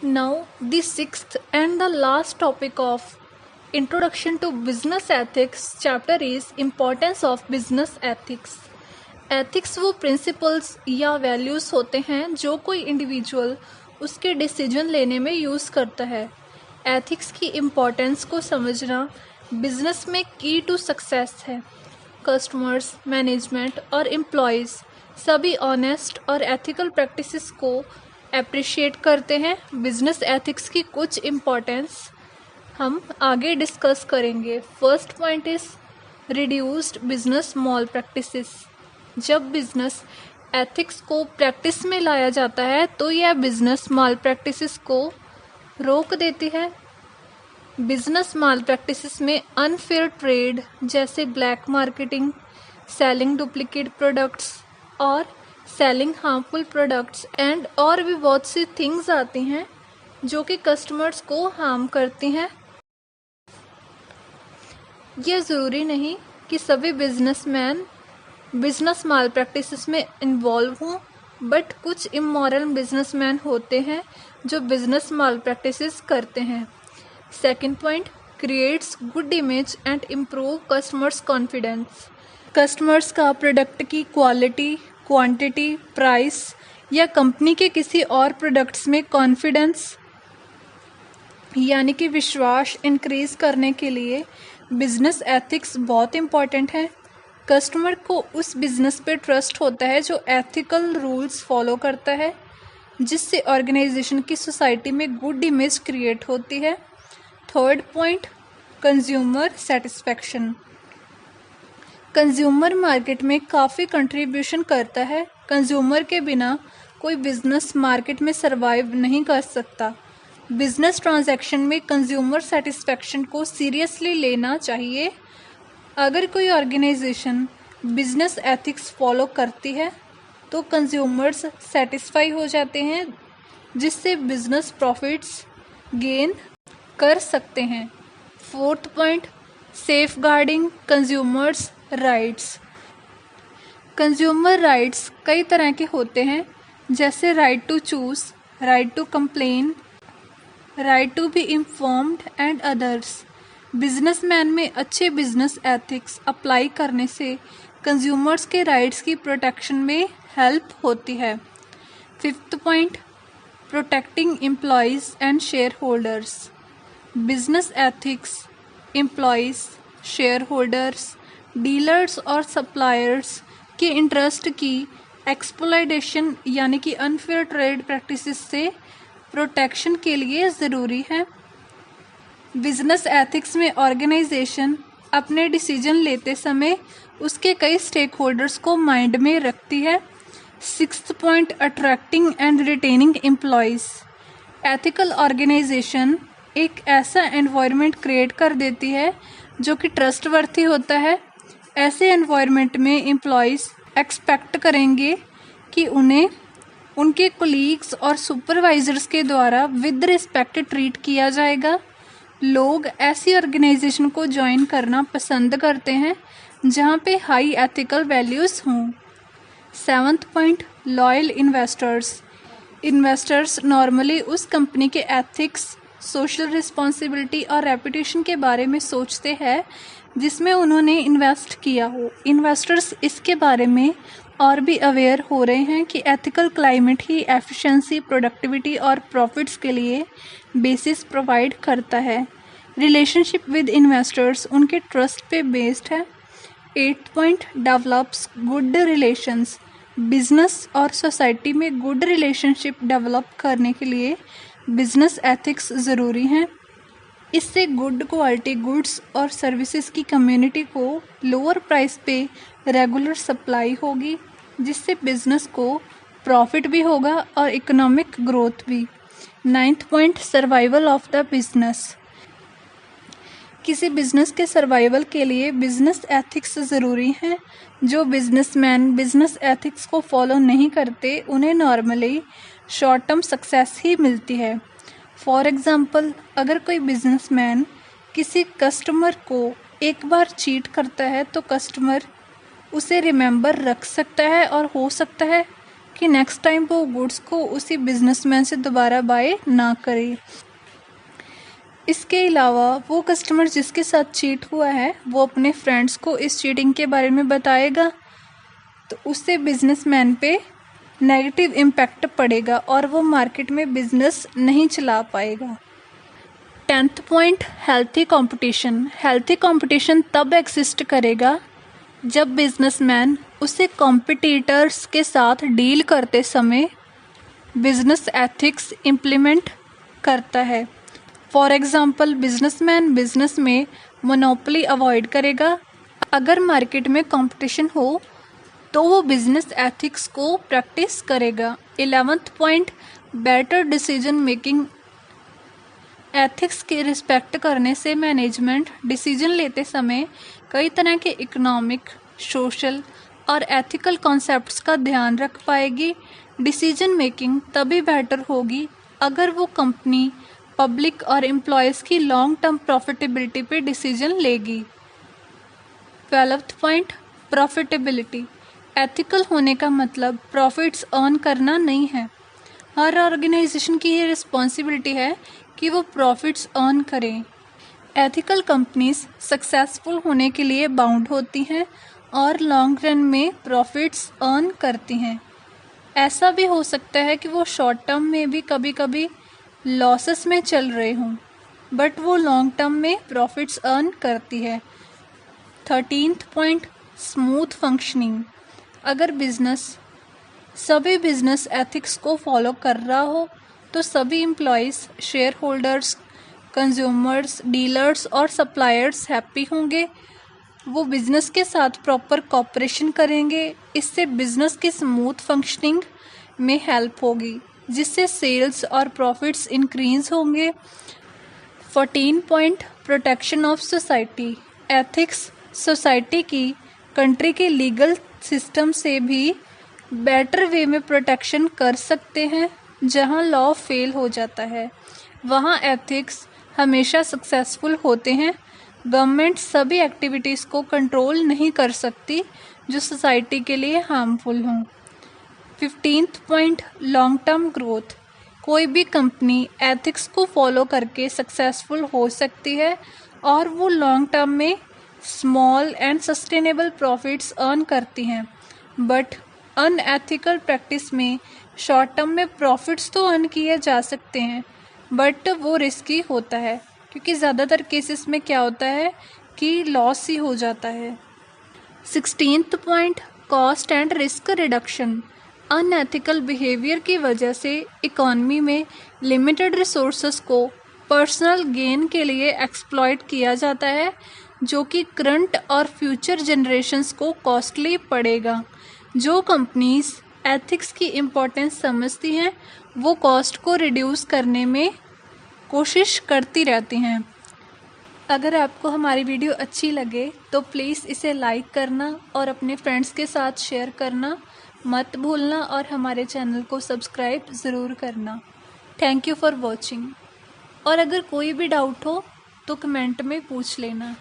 Now, the sixth and the last topic of Introduction to Business Ethics chapter is Importance of Business Ethics. Ethics वो principles या values होते हैं जो कोई individual उसके decision लेने में यूज़ करता है। एथिक्स की इम्पोर्टेंस को समझना बिजनेस में की टू सक्सेस है। कस्टमर्स, मैनेजमेंट और एम्प्लॉयज़ सभी ऑनेस्ट और एथिकल प्रैक्टिसेस को अप्रिशिएट करते हैं। बिजनेस एथिक्स की कुछ इम्पोर्टेंस हम आगे डिस्कस करेंगे। First point is reduced business mall practices. जब बिजनेस एथिक्स को प्रैक्टिस में लाया जाता है तो यह बिजनेस माल प्रैक्टिसेस को रोक देती है। बिजनेस माल प्रैक्टिसेस में अनफेयर ट्रेड जैसे black marketing, selling duplicate products और सेलिंग हार्मफुल प्रोडक्ट्स एंड और भी बहुत सी थिंग्स आती हैं जो कि कस्टमर्स को हार्म करती हैं। यह ज़रूरी नहीं कि सभी बिजनेसमैन बिजनेस माल प्रैक्टिसेस में इन्वॉल्व हों, बट कुछ इमोरल बिजनेसमैन होते हैं जो बिजनेस माल प्रैक्टिसेस करते हैं। Second point, creates good image and improve customers confidence. Customers का प्रोडक्ट की क्वालिटी, क्वांटिटी, प्राइस या कंपनी के किसी और प्रोडक्ट्स में कॉन्फिडेंस यानी कि विश्वास इंक्रीज करने के लिए बिजनेस एथिक्स बहुत इम्पॉर्टेंट है। कस्टमर को उस बिजनेस पे ट्रस्ट होता है जो एथिकल रूल्स फॉलो करता है, जिससे ऑर्गेनाइजेशन की सोसाइटी में गुड इमेज क्रिएट होती है। Third point, consumer satisfaction. Consumer market में काफ़ी कंट्रीब्यूशन करता है। कंज्यूमर के बिना कोई बिजनेस मार्केट में सरवाइव नहीं कर सकता। बिजनेस ट्रांजैक्शन में कंज्यूमर सेटिस्फैक्शन को सीरियसली लेना चाहिए। अगर कोई ऑर्गेनाइजेशन बिजनेस एथिक्स फॉलो करती है तो कंज्यूमर्स सेटिस्फाई हो जाते हैं, जिससे बिजनेस प्रॉफिट्स गेन कर सकते हैं। Fourth point, safeguarding consumers rights. Consumer rights कई तरह के होते हैं, जैसे right to choose, right to complain, right to be informed and others. Businessman में अच्छे बिजनेस एथिक्स अप्लाई करने से कंज्यूमर्स के राइट्स की प्रोटेक्शन में हेल्प होती है। Fifth point, protecting employees and share holders. Business ethics employees, share holders, dealers और सप्लायर्स के इंटरेस्ट की एक्सप्लॉयटेशन यानी कि अनफेयर ट्रेड प्रैक्टिसेस से प्रोटेक्शन के लिए ज़रूरी है। बिजनेस एथिक्स में ऑर्गेनाइजेशन अपने डिसीजन लेते समय उसके कई स्टेक होल्डर्स को माइंड में रखती है। Sixth point, attracting and retaining employees. Ethical organization एक ऐसा एनवायरनमेंट क्रिएट कर देती है जो कि ट्रस्टवर्थी होता है। ऐसे एनवायरनमेंट में एम्प्लॉयज़ एक्सपेक्ट करेंगे कि उन्हें उनके कोलीग्स और सुपरवाइजर्स के द्वारा विद रिस्पेक्ट ट्रीट किया जाएगा। लोग ऐसी ऑर्गेनाइजेशन को ज्वाइन करना पसंद करते हैं जहां पे हाई एथिकल वैल्यूज़ हों। Seventh point, loyal investors. Investors normally उस कंपनी के एथिक्स, सोशल रिस्पॉन्सिबिलिटी और रेपुटेशन के बारे में सोचते हैं जिसमें उन्होंने इन्वेस्ट किया हो। इन्वेस्टर्स इसके बारे में और भी अवेयर हो रहे हैं कि एथिकल क्लाइमेट ही एफिशिएंसी, प्रोडक्टिविटी और प्रॉफिट्स के लिए बेसिस प्रोवाइड करता है। रिलेशनशिप विद इन्वेस्टर्स उनके ट्रस्ट पे बेस्ड है। Eight point, develops good relations. Business और सोसाइटी में गुड रिलेशनशिप डेवलप करने के लिए बिजनेस एथिक्स ज़रूरी हैं। इससे गुड क्वालिटी गुड्स और सर्विसेज की कम्युनिटी को लोअर प्राइस पे रेगुलर सप्लाई होगी, जिससे बिजनेस को प्रॉफिट भी होगा और इकोनॉमिक ग्रोथ भी। Ninth point, survival of the business. किसी बिजनेस के सर्वाइवल के लिए बिजनेस एथिक्स ज़रूरी हैं। जो बिजनेसमैन बिजनेस एथिक्स को फॉलो नहीं करते उन्हें नॉर्मली शॉर्ट टर्म सक्सेस ही मिलती है। फॉर एग्ज़ाम्पल, अगर कोई बिजनेसमैन किसी कस्टमर को एक बार चीट करता है तो कस्टमर उसे रिमेंबर रख सकता है और हो सकता है कि नेक्स्ट टाइम वो गुड्स को उसी बिजनेसमैन से दोबारा बाय ना करे। इसके अलावा वो कस्टमर जिसके साथ चीट हुआ है वो अपने फ्रेंड्स को इस चीटिंग के बारे में बताएगा, तो उससे बिजनेसमैन पे नेगेटिव इम्पैक्ट पड़ेगा और वो मार्केट में बिजनेस नहीं चला पाएगा। 10th point, healthy competition. Healthy competition तब एग्जिस्ट करेगा जब बिजनेसमैन उसे कॉम्पिटिटर्स के साथ डील करते समय बिजनेस एथिक्स इम्प्लीमेंट करता है। फॉर एग्जांपल, बिजनेसमैन बिजनेस में मोनोपोली अवॉइड करेगा। अगर मार्केट में कंपटीशन हो तो वो बिजनेस एथिक्स को प्रैक्टिस करेगा। 11th point, better decision making. Ethics की रिस्पेक्ट करने से मैनेजमेंट डिसीजन लेते समय कई तरह के इकोनॉमिक, सोशल और एथिकल कॉन्सेप्ट्स का ध्यान रख पाएगी। डिसीजन मेकिंग तभी बेटर होगी अगर वो कंपनी, पब्लिक और एम्प्लॉयज़ की लॉन्ग टर्म प्रॉफिटेबिलिटी पे डिसीजन लेगी। 12th point, profitability. एथिकल होने का मतलब प्रॉफिट्स अर्न करना नहीं है। हर ऑर्गेनाइजेशन की ये रिस्पॉन्सिबिलिटी है कि वो प्रॉफिट्स अर्न करें। एथिकल कंपनीज सक्सेसफुल होने के लिए बाउंड होती हैं और लॉन्ग रन में प्रॉफिट्स अर्न करती हैं। ऐसा भी हो सकता है कि वो शॉर्ट टर्म में भी कभी कभी लॉसेस में चल रहे हों, बट वो लॉन्ग टर्म में प्रॉफिट्स अर्न करती है। 13th point, smooth functioning. अगर सभी बिजनेस एथिक्स को फॉलो कर रहा हो तो सभी employees, share holders, consumers, dealers और सप्लायर्स हैप्पी होंगे। वो बिज़नेस के साथ प्रॉपर कोऑपरेशन करेंगे। इससे बिज़नेस की स्मूथ फंक्शनिंग में हेल्प होगी, जिससे सेल्स और प्रॉफिट्स इंक्रीज होंगे। 14 point, protection of society. Ethics society की, कंट्री के लीगल सिस्टम से भी बेटर वे में प्रोटेक्शन कर सकते हैं। जहां लॉ फेल हो जाता है वहां एथिक्स हमेशा सक्सेसफुल होते हैं। गवर्नमेंट सभी एक्टिविटीज़ को कंट्रोल नहीं कर सकती जो सोसाइटी के लिए हार्मफुल हों। 15th point, long term growth. कोई भी कंपनी एथिक्स को फॉलो करके सक्सेसफुल हो सकती है और वो लॉन्ग टर्म में small and sustainable profits earn करती हैं। बट अनएथिकल प्रैक्टिस में शॉर्ट टर्म में प्रॉफिट्स तो अर्न किए जा सकते हैं, बट वो रिस्की होता है क्योंकि ज़्यादातर केसेस में क्या होता है कि लॉस ही हो जाता है। 16th point, cost and risk reduction. Unethical behaviour की वजह से इकॉनमी में लिमिटेड रिसोर्सेज को पर्सनल गेन के लिए एक्सप्लॉइट किया जाता है, जो कि करंट और फ्यूचर जनरेशन्स को कॉस्टली पड़ेगा। जो कंपनीज एथिक्स की इम्पोर्टेंस समझती हैं वो कॉस्ट को रिड्यूस करने में कोशिश करती रहती हैं। अगर आपको हमारी वीडियो अच्छी लगे तो प्लीज़ इसे लाइक करना और अपने फ्रेंड्स के साथ शेयर करना मत भूलना और हमारे चैनल को सब्सक्राइब ज़रूर करना। Thank you for watching. और अगर कोई भी डाउट हो तो कमेंट में पूछ लेना।